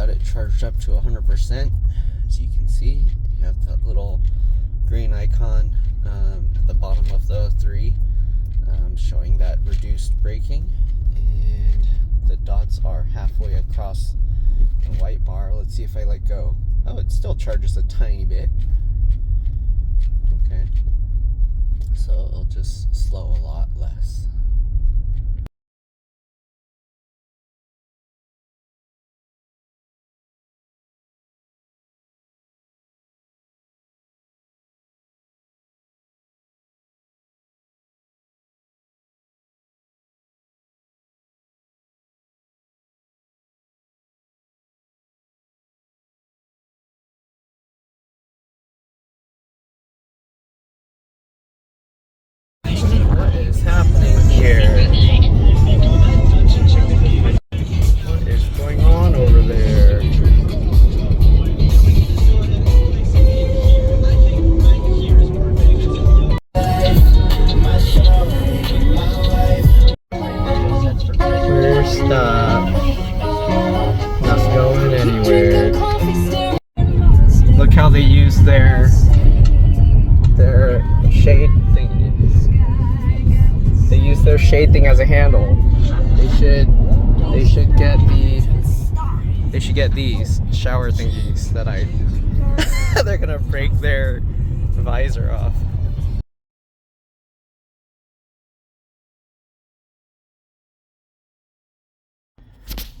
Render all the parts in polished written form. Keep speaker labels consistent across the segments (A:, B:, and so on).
A: got it charged up to 100%. As you can see, you have that little green icon at the bottom of the 3 showing that reduced braking, and the dots are halfway across the white bar. Let's see if I let go. Oh, it still charges a tiny bit. Okay, so it'll just slow a lot less. What is happening here? What is going on over there? We're stuck. Not going anywhere. Look how they use their shade thingies. They use their shade thing as a handle. They should get these shower thingies that they're gonna break their visor off.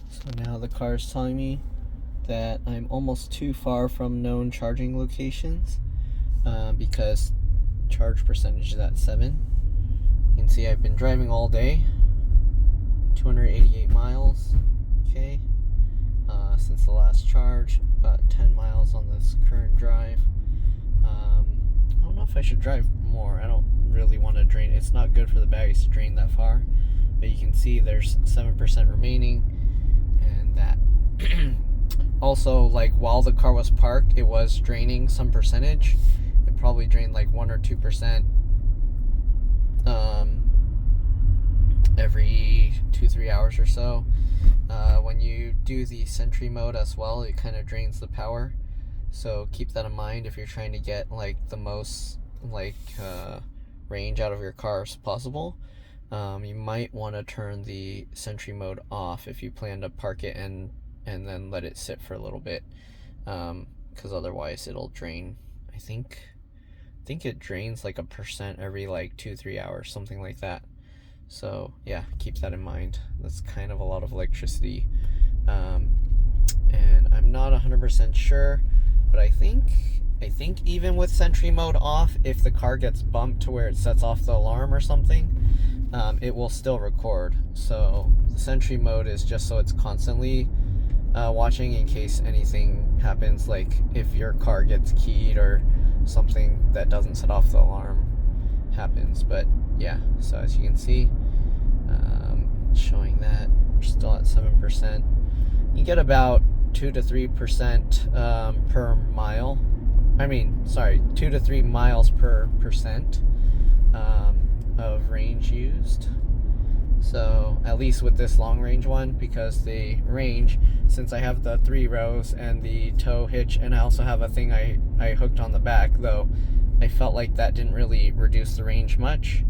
A: So now the car is telling me that I'm almost too far from known charging locations because charge percentage is at 7. You can see I've been driving all day, 288 miles, okay, since the last charge. Got 10 miles on this current drive. I don't know if I should drive more. I don't really want to drain. It's not good for the batteries to drain that far, but you can see there's 7% remaining, and that also, like, while the car was parked, it was draining some percentage. It probably drained like 1 or 2% every 2-3 hours or so. When you do the Sentry mode as well, it kind of drains the power, so keep that in mind if you're trying to get like the most range out of your car as possible. You might want to turn the Sentry mode off if you plan to park it and then let it sit for a little bit, because otherwise it'll drain. I think it drains like 1% every like 2-3 hours, something like that. So yeah, keep that in mind. That's kind of a lot of electricity, and I'm not 100% sure, but I think even with Sentry mode off, if the car gets bumped to where it sets off the alarm or something, it will still record. So the Sentry mode is just so it's constantly watching in case anything happens, like if your car gets keyed or something that doesn't set off the alarm happens. But yeah, so as you can see, showing that we're still at 7%. You get about 2 to 3% per mile. 2 to 3 miles per percent of range used. So at least with this long range one, because the range, since I have the 3 rows and the tow hitch, and I also have a thing I hooked on the back, though I felt like that didn't really reduce the range much.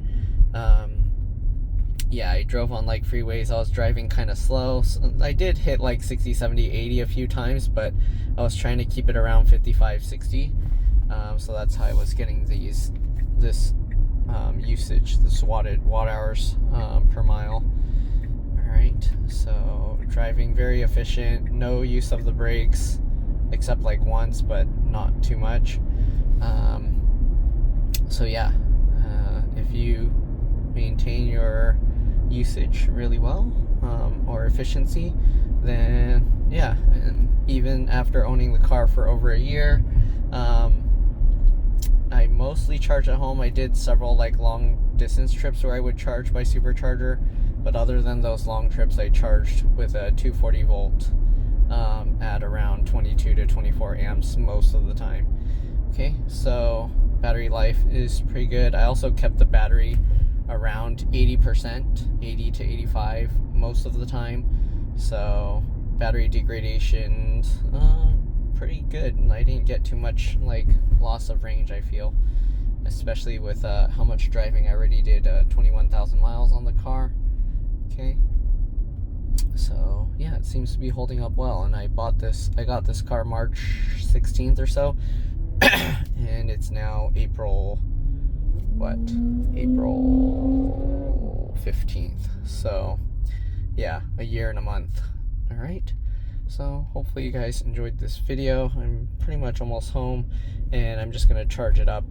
A: Yeah, I drove on like freeways. I was driving kind of slow. So I did hit like 60, 70, 80 a few times, but I was trying to keep it around 55, 60. So that's how I was getting this usage, this watt hours per mile. Alright, so driving very efficient, no use of the brakes, except like once, but not too much. So yeah, if you maintain your usage really well, or efficiency, then yeah, and even after owning the car for over a year, I mostly charge at home. I did several like long distance trips where I would charge by supercharger, but other than those long trips, I charged with a 240 volt at around 22 to 24 amps most of the time. Okay, so battery life is pretty good. I also kept the battery around 80%, 80 to 85 most of the time. So battery degradation, pretty good. I didn't get too much like loss of range, I feel, especially with how much driving I already did. 21,000 miles on the car. Okay, so yeah, it seems to be holding up well. And I got this car March 16th or so, and it's now April 15th. So yeah, a year and a month. All right, so hopefully you guys enjoyed this video. I'm pretty much almost home, and I'm just gonna charge it up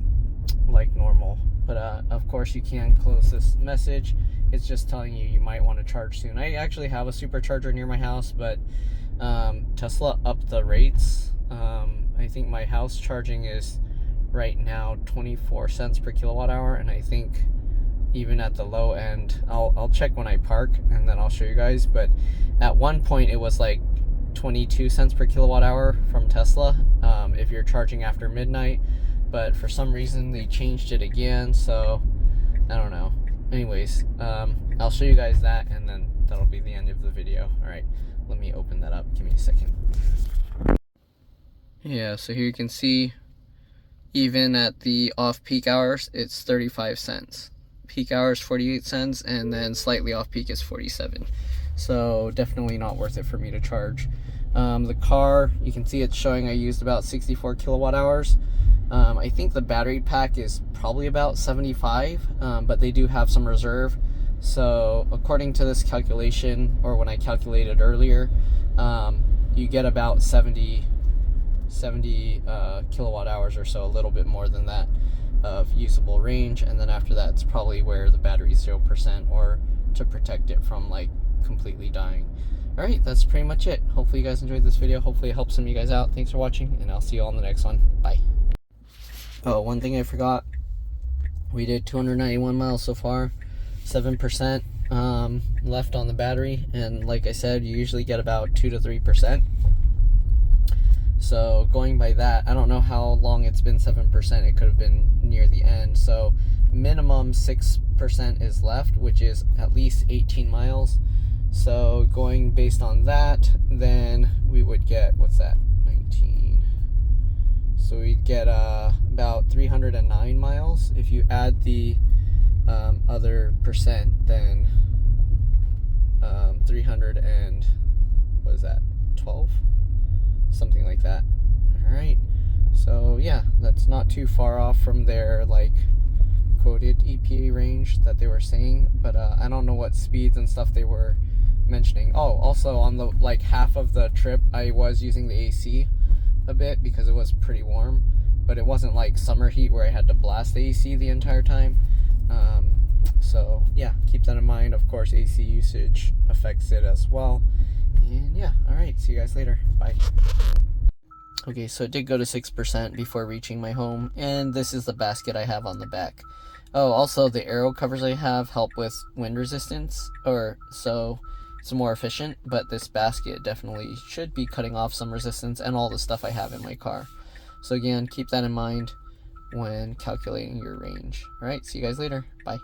A: like normal. But of course you can close this message. It's just telling you might want to charge soon. I actually have a supercharger near my house, but Tesla upped the rates. I think my house charging is right now 24 cents per kilowatt hour, and I think even at the low end, I'll check when I park and then I'll show you guys, but at one point it was like 22 cents per kilowatt hour from Tesla if you're charging after midnight, but for some reason they changed it again, so I don't know. Anyways, I'll show you guys that, and then that'll be the end of the video. All right, let me open that up. Give me a second. Yeah, so here you can see, even at the off-peak hours, it's 35 cents. Peak hours 48 cents, and then slightly off-peak is 47. So definitely not worth it for me to charge. The car, you can see it's showing I used about 64 kilowatt hours. I think the battery pack is probably about 75, but they do have some reserve. So according to this calculation, or when I calculated earlier, you get about 70 kilowatt hours or so, a little bit more than that of usable range. And then after that, it's probably where the battery's 0%, or to protect it from like completely dying. All right, that's pretty much it. Hopefully you guys enjoyed this video. Hopefully it helps some of you guys out. Thanks for watching, and I'll see you all in the next one. Bye. Oh, one thing I forgot. We did 291 miles so far, 7% left on the battery, and like I said, you usually get about 2 to 3%. So going by that, I don't know how long it's been 7%. It could have been near the end. So minimum 6% is left, which is at least 18 miles. So going based on that, then we would get, what's that, 19. So we'd get about 309 miles. If you add the other percent, then 300 and, what is that, 12? Something like that. All right, so yeah, that's not too far off from their like quoted EPA range that they were saying, but I don't know what speeds and stuff they were mentioning. Oh, also on the like half of the trip I was using the AC a bit because it was pretty warm, but it wasn't like summer heat where I had to blast the AC the entire time. So yeah, keep that in mind. Of course, AC usage affects it as well. And yeah, all right, see you guys later. Bye. Okay, so it did go to 6% before reaching my home, and this is the basket I have on the back. Oh, also the aero covers I have help with wind resistance, or so it's more efficient, but this basket definitely should be cutting off some resistance and all the stuff I have in my car. So again, keep that in mind when calculating your range. All right, see you guys later. Bye.